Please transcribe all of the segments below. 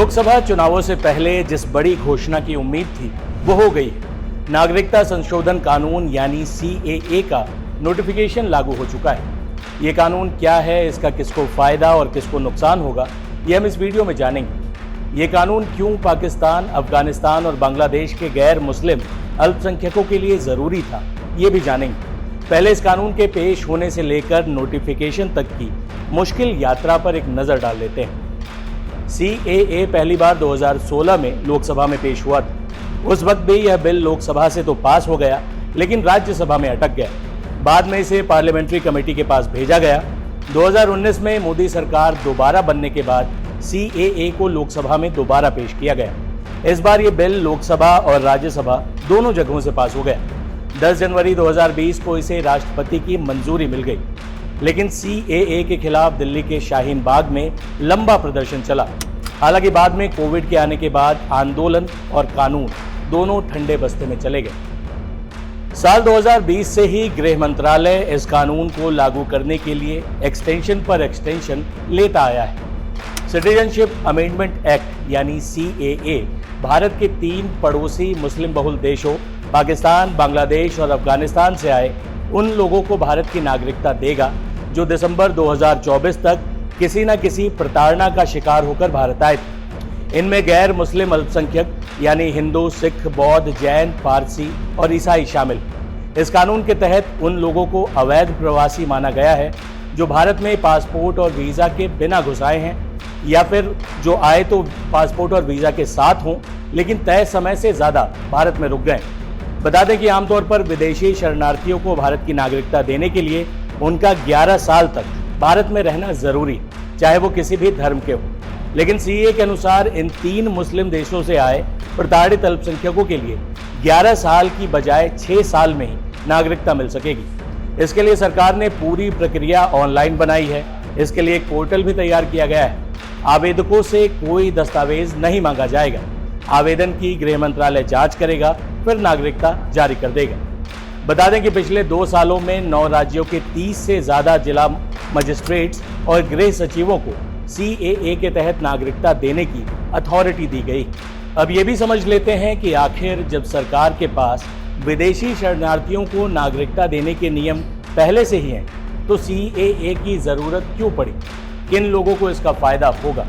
लोकसभा चुनावों से पहले जिस बड़ी घोषणा की उम्मीद थी वो हो गई है। नागरिकता संशोधन कानून यानी CAA का नोटिफिकेशन लागू हो चुका है। ये कानून क्या है, इसका किसको फायदा और किसको नुकसान होगा, ये हम इस वीडियो में जानेंगे। ये कानून क्यों पाकिस्तान, अफगानिस्तान और बांग्लादेश के गैर मुस्लिम अल्पसंख्यकों के लिए जरूरी था, ये भी जानेंगे। पहले इस कानून के पेश होने से लेकर नोटिफिकेशन तक की मुश्किल यात्रा पर एक नजर डाल लेते हैं। CAA पहली बार 2016 में लोकसभा में पेश हुआ था। उस वक्त भी यह बिल लोकसभा से तो पास हो गया, लेकिन राज्यसभा में अटक गया। बाद में इसे पार्लियामेंट्री कमेटी के पास भेजा गया। 2019 में मोदी सरकार दोबारा बनने के बाद CAA को लोकसभा में दोबारा पेश किया गया। इस बार ये बिल लोकसभा और राज्यसभा दोनों जगहों से पास हो गया। 10 जनवरी 2020 को इसे राष्ट्रपति की मंजूरी मिल गई, लेकिन CAA के खिलाफ दिल्ली के शाहीन बाग में लंबा प्रदर्शन चला। हालांकि बाद में कोविड के आने के बाद आंदोलन और कानून दोनों ठंडे बस्ते में चले गए। साल 2020 से ही गृह मंत्रालय इस कानून को लागू करने के लिए एक्सटेंशन पर एक्सटेंशन लेता आया है। सिटीजनशिप अमेंडमेंट एक्ट यानी CAA भारत के 3 पड़ोसी मुस्लिम बहुल देशों पाकिस्तान, बांग्लादेश और अफगानिस्तान से आए उन लोगों को भारत की नागरिकता देगा जो दिसंबर 2024 तक किसी न किसी प्रताड़ना का शिकार होकर भारत आए थे। इनमें गैर मुस्लिम अल्पसंख्यक यानी हिंदू, सिख, बौद्ध, जैन, पारसी और ईसाई शामिल। इस कानून के तहत उन लोगों को अवैध प्रवासी माना गया है जो भारत में पासपोर्ट और वीज़ा के बिना घुस आए हैं, या फिर जो आए तो पासपोर्ट और वीज़ा के साथ हों लेकिन तय समय से ज़्यादा भारत में रुक गए। बता दें कि आमतौर पर विदेशी शरणार्थियों को भारत की नागरिकता देने के लिए उनका 11 साल तक भारत में रहना जरूरी, चाहे वो किसी भी धर्म के हो। लेकिन CAA के अनुसार इन 3 मुस्लिम देशों से आए प्रताड़ित अल्पसंख्यकों के लिए 11 साल की बजाय 6 साल में ही नागरिकता मिल सकेगी। इसके लिए सरकार ने पूरी प्रक्रिया ऑनलाइन बनाई है। इसके लिए एक पोर्टल भी तैयार किया गया है। आवेदकों से कोई दस्तावेज नहीं मांगा जाएगा। आवेदन की गृह मंत्रालय जांच करेगा, फिर नागरिकता जारी कर देगा। बता दें कि पिछले 2 सालों में 9 राज्यों के 30 से ज्यादा जिला मजिस्ट्रेट्स और गृह सचिवों को CAA के तहत नागरिकता देने की अथॉरिटी दी गई। अब ये भी समझ लेते हैं कि आखिर जब सरकार के पास विदेशी शरणार्थियों को नागरिकता देने के नियम पहले से ही हैं, तो CAA की जरूरत क्यों पड़ी, किन लोगों को इसका फायदा होगा।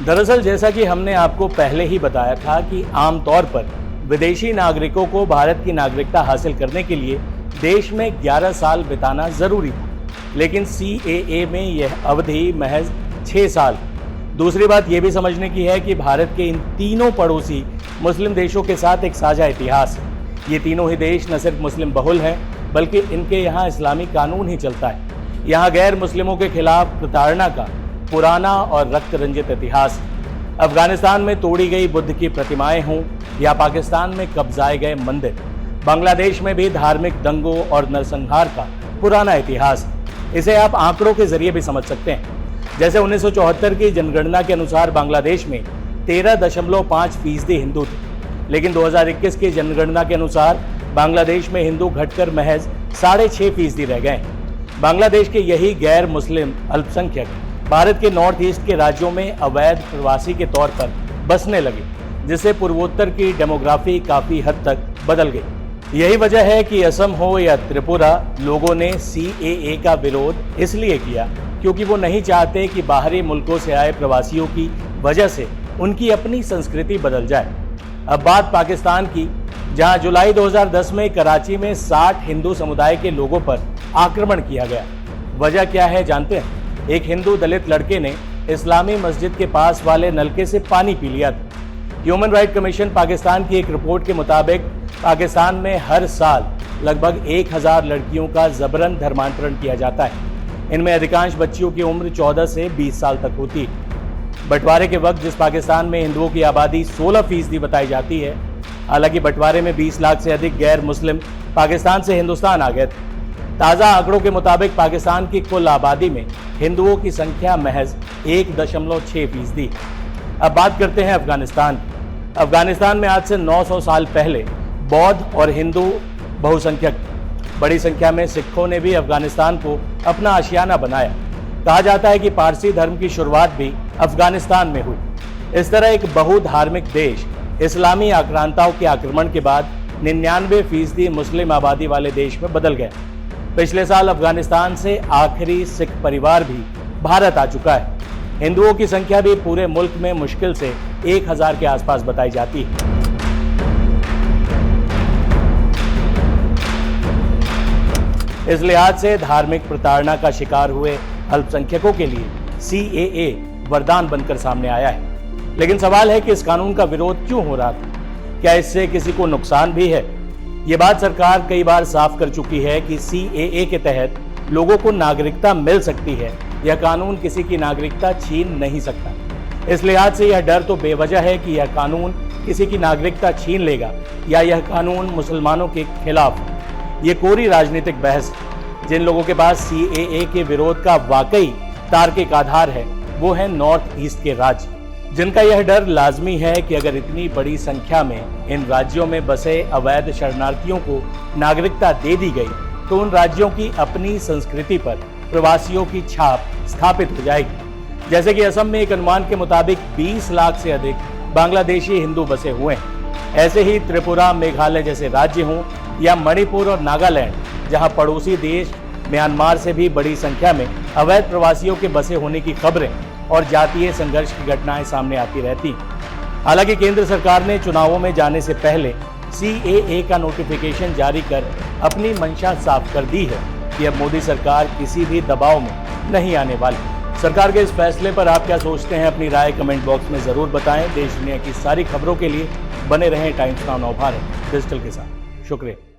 दरअसल जैसा कि हमने आपको पहले ही बताया था कि आमतौर पर विदेशी नागरिकों को भारत की नागरिकता हासिल करने के लिए देश में 11 साल बिताना जरूरी था, लेकिन CAA में यह अवधि महज 6 साल। दूसरी बात यह भी समझने की है कि भारत के इन तीनों पड़ोसी मुस्लिम देशों के साथ एक साझा इतिहास है। ये तीनों ही देश न सिर्फ मुस्लिम बहुल हैं, बल्कि इनके यहाँ इस्लामी कानून ही चलता है। यहाँ गैर मुस्लिमों के खिलाफ प्रताड़ना का पुराना और रक्त रंजित इतिहास है। अफगानिस्तान में तोड़ी गई बुद्ध की प्रतिमाएं हों या पाकिस्तान में कब्जाए गए मंदिर, बांग्लादेश में भी धार्मिक दंगों और नरसंहार का पुराना इतिहास है। इसे आप आंकड़ों के जरिए भी समझ सकते हैं। जैसे 1974 की जनगणना के अनुसार बांग्लादेश में 13.5% हिंदू थे, लेकिन 2021 की जनगणना के अनुसार बांग्लादेश में हिंदू घटकर महज 6.5% रह गए। बांग्लादेश के यही गैर मुस्लिम अल्पसंख्यक भारत के नॉर्थ ईस्ट के राज्यों में अवैध प्रवासी के तौर पर बसने लगे, जिससे पूर्वोत्तर की डेमोग्राफी काफी हद तक बदल गई। यही वजह है कि असम हो या त्रिपुरा, लोगों ने CAA का विरोध इसलिए किया क्योंकि वो नहीं चाहते कि बाहरी मुल्कों से आए प्रवासियों की वजह से उनकी अपनी संस्कृति बदल जाए। अब बात पाकिस्तान की, जहां जुलाई 2010 में कराची में 60 हिंदू समुदाय के लोगों पर आक्रमण किया गया। वजह क्या है जानते हैं? एक हिंदू दलित लड़के ने इस्लामी मस्जिद के पास वाले नलके से पानी पी लिया था। ह्यूमन राइट कमीशन पाकिस्तान की एक रिपोर्ट के मुताबिक पाकिस्तान में हर साल लगभग 1000 लड़कियों का जबरन धर्मांतरण किया जाता है। इनमें अधिकांश बच्चियों की उम्र 14 से 20 साल तक होती है। बंटवारे के वक्त जिस पाकिस्तान में हिंदुओं की आबादी 16% बताई जाती है, हालांकि बंटवारे में 20 लाख से अधिक गैर मुस्लिम पाकिस्तान से हिंदुस्तान आ गए थे। ताज़ा आंकड़ों के मुताबिक पाकिस्तान की कुल आबादी में हिंदुओं की संख्या महज 1.6%। अब बात करते हैं अफगानिस्तान। अफगानिस्तान में आज से 900 साल पहले बौद्ध और हिंदू बहुसंख्यक, बड़ी संख्या में सिखों ने भी अफगानिस्तान को अपना आशियाना बनाया। कहा जाता है कि पारसी धर्म की शुरुआत भी अफगानिस्तान में हुई। इस तरह एक बहुधार्मिक देश इस्लामी आक्रांताओं के आक्रमण के बाद 99% मुस्लिम आबादी वाले देश में बदल गया। पिछले साल अफगानिस्तान से आखिरी सिख परिवार भी भारत आ चुका है। हिंदुओं की संख्या भी पूरे मुल्क में मुश्किल से 1000 के आसपास बताई जाती है। इस लिहाज से धार्मिक प्रताड़ना का शिकार हुए अल्पसंख्यकों के लिए CAA वरदान बनकर सामने आया है। लेकिन सवाल है कि इस कानून का विरोध क्यों हो रहा था? क्या इससे किसी को नुकसान भी है? ये बात सरकार कई बार साफ कर चुकी है कि CAA के तहत लोगों को नागरिकता मिल सकती है। यह कानून किसी की नागरिकता छीन नहीं सकता। इस लिहाज से यह डर तो बेवजह है कि यह कानून किसी की नागरिकता छीन लेगा या यह कानून मुसलमानों के खिलाफ। ये कोरी राजनीतिक बहस है। जिन लोगों के पास CAA के विरोध का वाकई तार्किक आधार है वो है नॉर्थ ईस्ट के राज्य, जिनका यह डर लाजमी है कि अगर इतनी बड़ी संख्या में इन राज्यों में बसे अवैध शरणार्थियों को नागरिकता दे दी गई तो उन राज्यों की अपनी संस्कृति पर प्रवासियों की छाप स्थापित हो जाएगी। जैसे कि असम में एक अनुमान के मुताबिक 20 लाख से अधिक बांग्लादेशी हिंदू बसे हुए हैं। ऐसे ही त्रिपुरा, मेघालय जैसे राज्य हों या मणिपुर और नागालैंड, जहां पड़ोसी देश म्यांमार से भी बड़ी संख्या में अवैध प्रवासियों के बसे होने की खबरें और जातीय संघर्ष की घटनाएं सामने आती रहती हैं। हालांकि केंद्र सरकार ने चुनावों में जाने से पहले CAA का नोटिफिकेशन जारी कर अपनी मंशा साफ कर दी है कि अब मोदी सरकार किसी भी दबाव में नहीं आने वाली। सरकार के इस फैसले पर आप क्या सोचते हैं? अपनी राय कमेंट बॉक्स में जरूर बताएं। देश दुनिया की सारी खबरों के लिए बने रहें टाइम्स नाउ भारत डिजिटल के साथ। शुक्रिया।